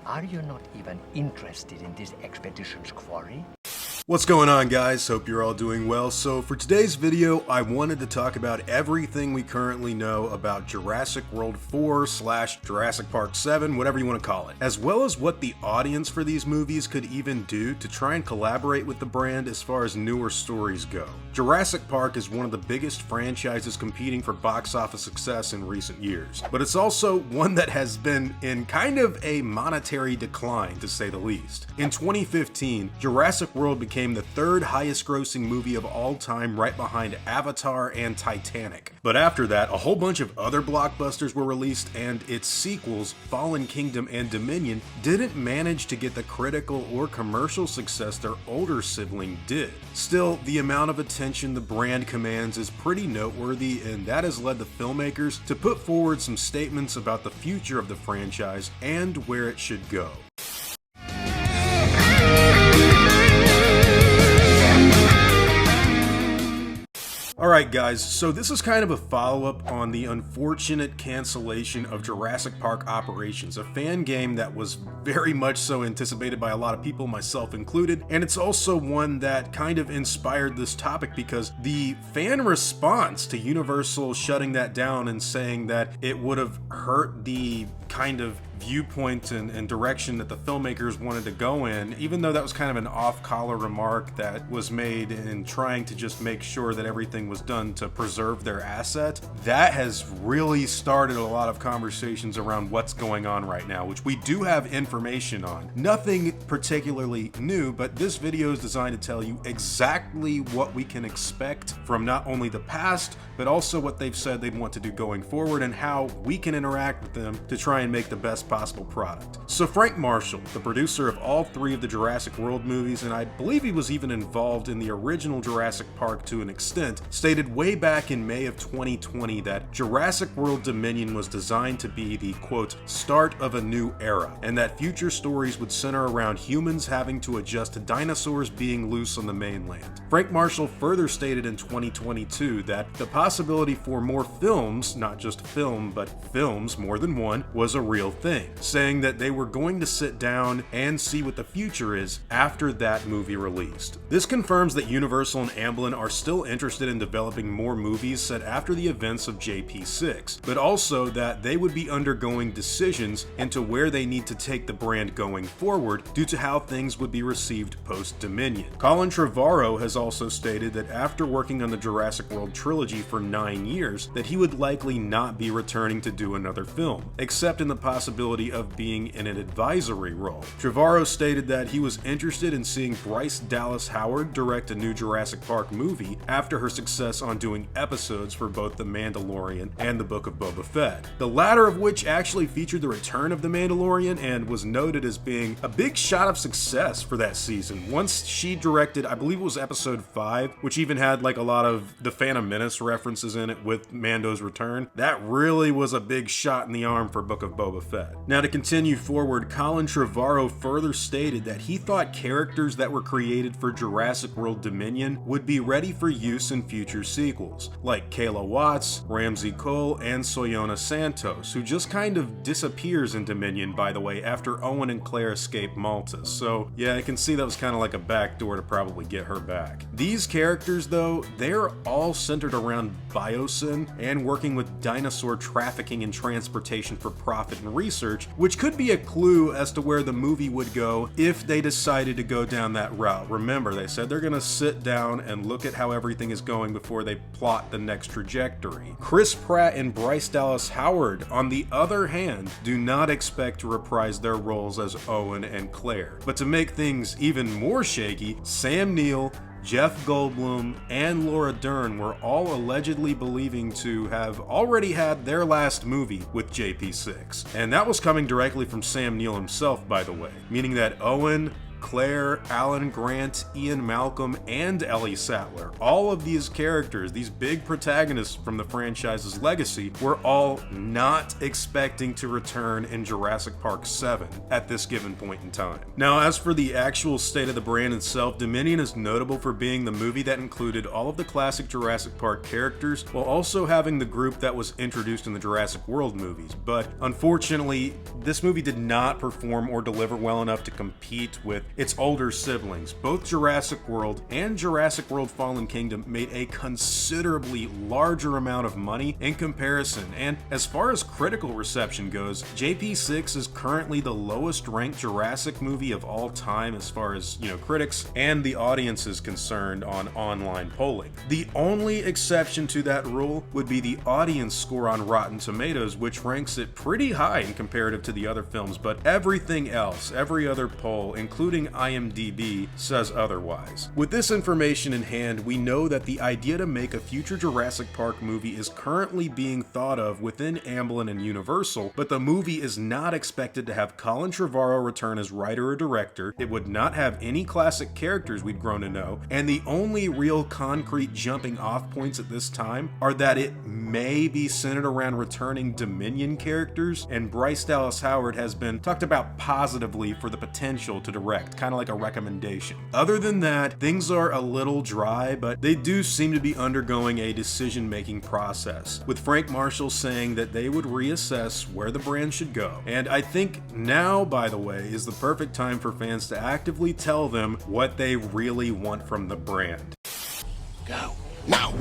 Are you not even interested in this expedition's quarry? What's going on, guys? Hope you're all doing well. So for today's video, I wanted to talk about everything we currently know about Jurassic World 4 / Jurassic Park 7, whatever you want to call it, as well as what the audience for these movies could even do to try and collaborate with the brand as far as newer stories go. Jurassic Park is one of the biggest franchises competing for box office success in recent years, but it's also one that has been in kind of a monetary decline, to say the least. In 2015, Jurassic World became the third highest grossing movie of all time, right behind Avatar and Titanic. But after that, a whole bunch of other blockbusters were released, and its sequels, Fallen Kingdom and Dominion, didn't manage to get the critical or commercial success their older sibling did. Still, the amount of attention the brand commands is pretty noteworthy, and that has led the filmmakers to put forward some statements about the future of the franchise and where it should go. Alright guys, so this is kind of a follow-up on the unfortunate cancellation of Jurassic Park Operations, a fan game that was very much so anticipated by a lot of people, myself included, and it's also one that kind of inspired this topic because the fan response to Universal shutting that down and saying that it would have hurt the kind of viewpoint and direction that the filmmakers wanted to go in, even though that was kind of an off-collar remark that was made in trying to just make sure that everything was done to preserve their asset, that has really started a lot of conversations around what's going on right now, which we do have information on. Nothing particularly new, but this video is designed to tell you exactly what we can expect from not only the past, but also what they've said they'd want to do going forward and how we can interact with them to try and make the best possible product. So Frank Marshall, the producer of all three of the Jurassic World movies, and I believe he was even involved in the original Jurassic Park to an extent, stated way back in May of 2020 that Jurassic World Dominion was designed to be the, quote, start of a new era, and that future stories would center around humans having to adjust to dinosaurs being loose on the mainland. Frank Marshall further stated in 2022 that the possibility for more films, not just film, but films, more than one, was a real thing, saying that they were going to sit down and see what the future is after that movie released. This confirms that Universal and Amblin are still interested in developing more movies set after the events of JP6, but also that they would be undergoing decisions into where they need to take the brand going forward due to how things would be received post-Dominion. Colin Trevorrow has also stated that after working on the Jurassic World trilogy for 9 years, that he would likely not be returning to do another film, except in the possibility of being in an advisory role. Trevorrow stated that he was interested in seeing Bryce Dallas Howard direct a new Jurassic Park movie after her success on doing episodes for both The Mandalorian and The Book of Boba Fett, the latter of which actually featured the return of The Mandalorian and was noted as being a big shot of success for that season. Once she directed, I believe it was episode 5, which even had like a lot of the Phantom Menace references in it with Mando's return, that really was a big shot in the arm for Book of Boba Fett. Now to continue forward, Colin Trevorrow further stated that he thought characters that were created for Jurassic World Dominion would be ready for use in future sequels, like Kayla Watts, Ramsey Cole, and Soyona Santos, who just kind of disappears in Dominion, by the way, after Owen and Claire escape Malta. So yeah, I can see that was kind of like a backdoor to probably get her back. These characters though, they're all centered around biosyn and working with dinosaur trafficking and transportation for profit and research, which could be a clue as to where the movie would go if they decided to go down that route. Remember, they said they're gonna sit down and look at how everything is going before they plot the next trajectory. Chris Pratt and Bryce Dallas Howard, on the other hand, do not expect to reprise their roles as Owen and Claire. But to make things even more shaky, Sam Neill, Jeff Goldblum, and Laura Dern were all allegedly believing to have already had their last movie with JP6. And that was coming directly from Sam Neill himself, by the way, meaning that Owen, Claire, Alan Grant, Ian Malcolm, and Ellie Sattler. All of these characters, these big protagonists from the franchise's legacy, were all not expecting to return in Jurassic Park 7 at this given point in time. Now, as for the actual state of the brand itself, Dominion is notable for being the movie that included all of the classic Jurassic Park characters, while also having the group that was introduced in the Jurassic World movies. But unfortunately, this movie did not perform or deliver well enough to compete with its older siblings. Both Jurassic World and Jurassic World Fallen Kingdom made a considerably larger amount of money in comparison, and as far as critical reception goes, JP6 is currently the lowest ranked Jurassic movie of all time as far as, critics and the audience is concerned on online polling. The only exception to that rule would be the audience score on Rotten Tomatoes, which ranks it pretty high in comparative to the other films, but everything else, every other poll, including IMDb, says otherwise. With this information in hand, we know that the idea to make a future Jurassic Park movie is currently being thought of within Amblin and Universal, but the movie is not expected to have Colin Trevorrow return as writer or director. It would not have any classic characters we've grown to know, and the only real concrete jumping off points at this time are that it may be centered around returning Dominion characters, and Bryce Dallas Howard has been talked about positively for the potential to direct, kind of like a recommendation. Other than that, things are a little dry, but they do seem to be undergoing a decision-making process, with Frank Marshall saying that they would reassess where the brand should go. And I think now, by the way, is the perfect time for fans to actively tell them what they really want from the brand. Go. Now!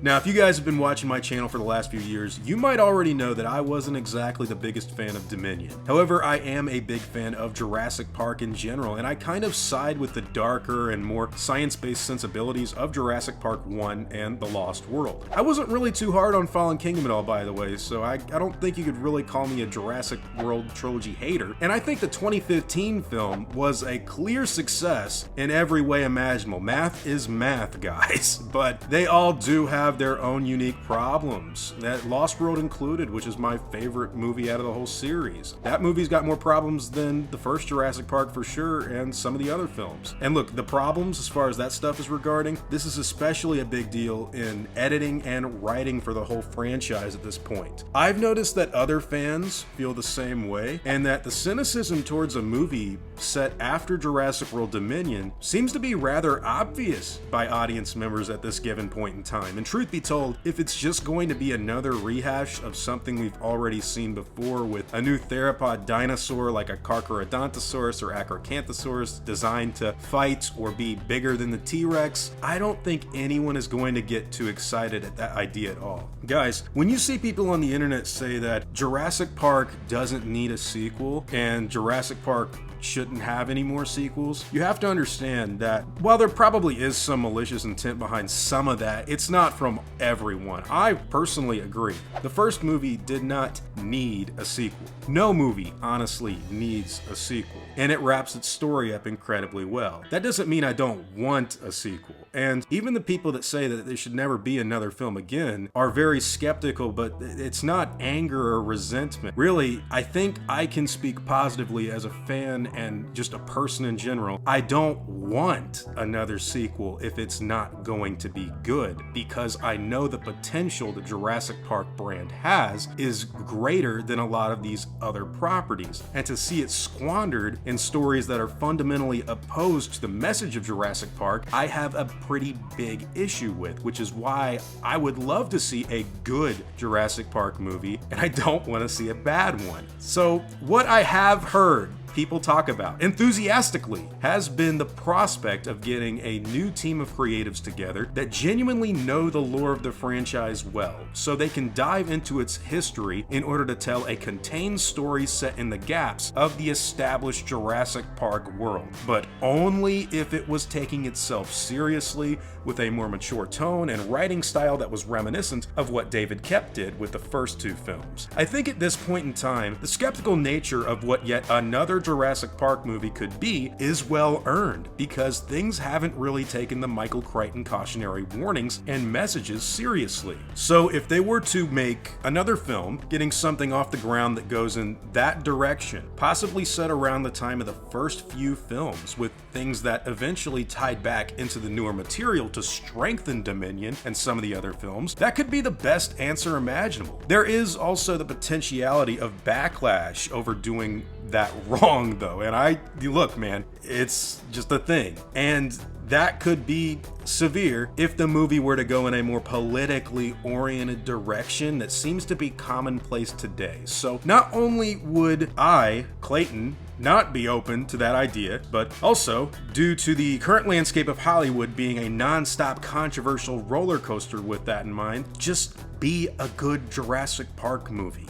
Now, if you guys have been watching my channel for the last few years, you might already know that I wasn't exactly the biggest fan of Dominion. However, I am a big fan of Jurassic Park in general, and I kind of side with the darker and more science-based sensibilities of Jurassic Park 1 and The Lost World. I wasn't really too hard on Fallen Kingdom at all, by the way, so I don't think you could really call me a Jurassic World trilogy hater, and I think the 2015 film was a clear success in every way imaginable. Math is math, guys, but they all do have their own unique problems, that Lost World included, which is my favorite movie out of the whole series. That movie's got more problems than the first Jurassic Park for sure, and some of the other films. And look, the problems as far as that stuff is regarding, this is especially a big deal in editing and writing for the whole franchise at this point. I've noticed that other fans feel the same way, and that the cynicism towards a movie set after Jurassic World Dominion seems to be rather obvious by audience members at this given point in time. And truth be told, if it's just going to be another rehash of something we've already seen before with a new theropod dinosaur like a Carcharodontosaurus or Acrocanthosaurus designed to fight or be bigger than the T.Rex, I don't think anyone is going to get too excited at that idea at all. Guys, when you see people on the internet say that Jurassic Park doesn't need a sequel and Jurassic Park shouldn't have any more sequels, you have to understand that while there probably is some malicious intent behind some of that, it's not from everyone. I personally agree. The first movie did not need a sequel. No movie, honestly, needs a sequel, and it wraps its story up incredibly well. That doesn't mean I don't want a sequel, and even the people that say that there should never be another film again are very skeptical, but it's not anger or resentment. Really, I think I can speak positively as a fan and just a person in general. I don't want another sequel if it's not going to be good, because I know the potential the Jurassic Park brand has is greater than a lot of these other properties, and to see it squandered in stories that are fundamentally opposed to the message of Jurassic Park, I have a pretty big issue with, which is why I would love to see a good Jurassic Park movie, and I don't want to see a bad one. So what I have heard people talk about enthusiastically has been the prospect of getting a new team of creatives together that genuinely know the lore of the franchise well, so they can dive into its history in order to tell a contained story set in the gaps of the established Jurassic Park world, but only if it was taking itself seriously with a more mature tone and writing style that was reminiscent of what David Koepp did with the first two films. I think at this point in time, the skeptical nature of what yet another Jurassic Park movie could be is well earned, because things haven't really taken the Michael Klayton cautionary warnings and messages seriously. So if they were to make another film, getting something off the ground that goes in that direction, possibly set around the time of the first few films, with things that eventually tied back into the newer material to strengthen Dominion and some of the other films, that could be the best answer imaginable. There is also the potentiality of backlash over doing that wrong though, and look man, it's just a thing, and that could be severe if the movie were to go in a more politically oriented direction that seems to be commonplace today. So not only would I, Klayton, not be open to that idea, but also, due to the current landscape of Hollywood being a non-stop controversial roller coaster with that in mind, just be a good Jurassic Park movie.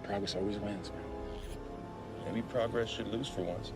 Progress always wins, man. Maybe progress should lose for once.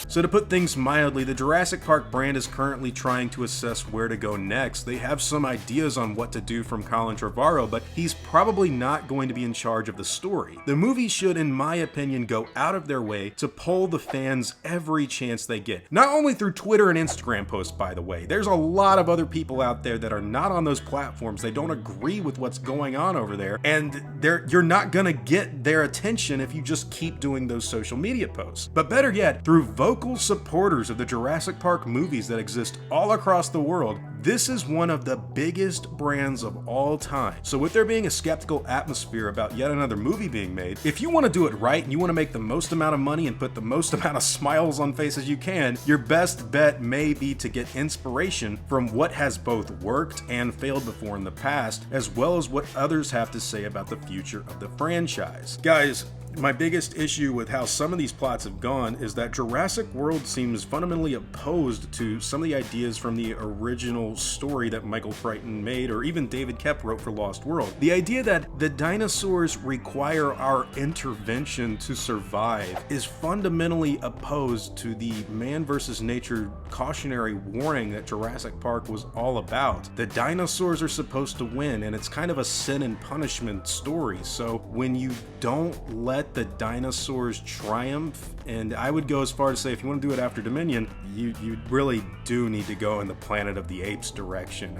So to put things mildly, the Jurassic Park brand is currently trying to assess where to go next. They have some ideas on what to do from Colin Trevorrow, but he's probably not going to be in charge of the story. The movie should, in my opinion, go out of their way to poll the fans every chance they get. Not only through Twitter and Instagram posts, by the way. There's a lot of other people out there that are not on those platforms. They don't agree with what's going on over there, and you're not gonna get their attention if you just keep doing those social media posts. But better yet, through vocal supporters of the Jurassic Park movies that exist all across the world, this is one of the biggest brands of all time. So with there being a skeptical atmosphere about yet another movie being made, if you want to do it right and you want to make the most amount of money and put the most amount of smiles on faces you can, your best bet may be to get inspiration from what has both worked and failed before in the past, as well as what others have to say about the future of the franchise. Guys, my biggest issue with how some of these plots have gone is that Jurassic World seems fundamentally opposed to some of the ideas from the original story that Michael Crichton made, or even David Koepp wrote for Lost World. The idea that the dinosaurs require our intervention to survive is fundamentally opposed to the man versus nature cautionary warning that Jurassic Park was all about. The dinosaurs are supposed to win, and it's kind of a sin and punishment story. So when you don't let the dinosaurs triumph, and I would go as far to say if you want to do it after Dominion, you really do need to go in the Planet of the Apes direction,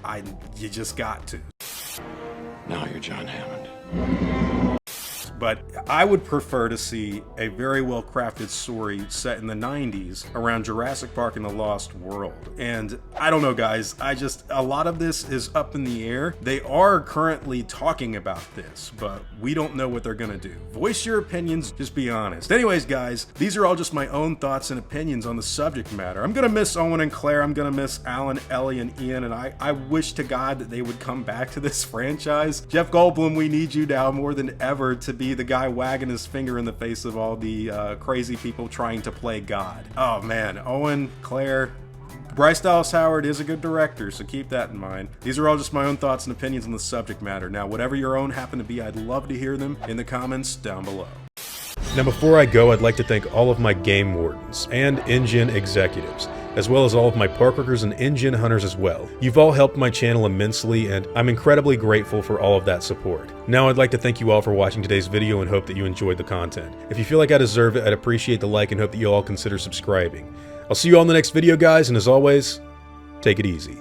and you just got to. Now you're John Hammond. But I would prefer to see a very well-crafted story set in the 90s around Jurassic Park and the Lost World. And I don't know, guys, a lot of this is up in the air. They are currently talking about this, but we don't know what they're gonna do. Voice your opinions, just be honest. Anyways, guys, these are all just my own thoughts and opinions on the subject matter. I'm gonna miss Owen and Claire, I'm gonna miss Alan, Ellie, and Ian, and I wish to God that they would come back to this franchise. Jeff Goldblum, we need you now more than ever to be the guy wagging his finger in the face of all the crazy people trying to play God. Oh man, Owen, Claire, Bryce Dallas Howard is a good director, so keep that in mind. These are all just my own thoughts and opinions on the subject matter. Now, whatever your own happen to be, I'd love to hear them in the comments down below. Now, before I go, I'd like to thank all of my game wardens and engine executives, as well as all of my park workers and engine hunters as well. You've all helped my channel immensely, and I'm incredibly grateful for all of that support. Now I'd like to thank you all for watching today's video and hope that you enjoyed the content. If you feel like I deserve it, I'd appreciate the like and hope that you all consider subscribing. I'll see you all in the next video, guys, and as always, take it easy.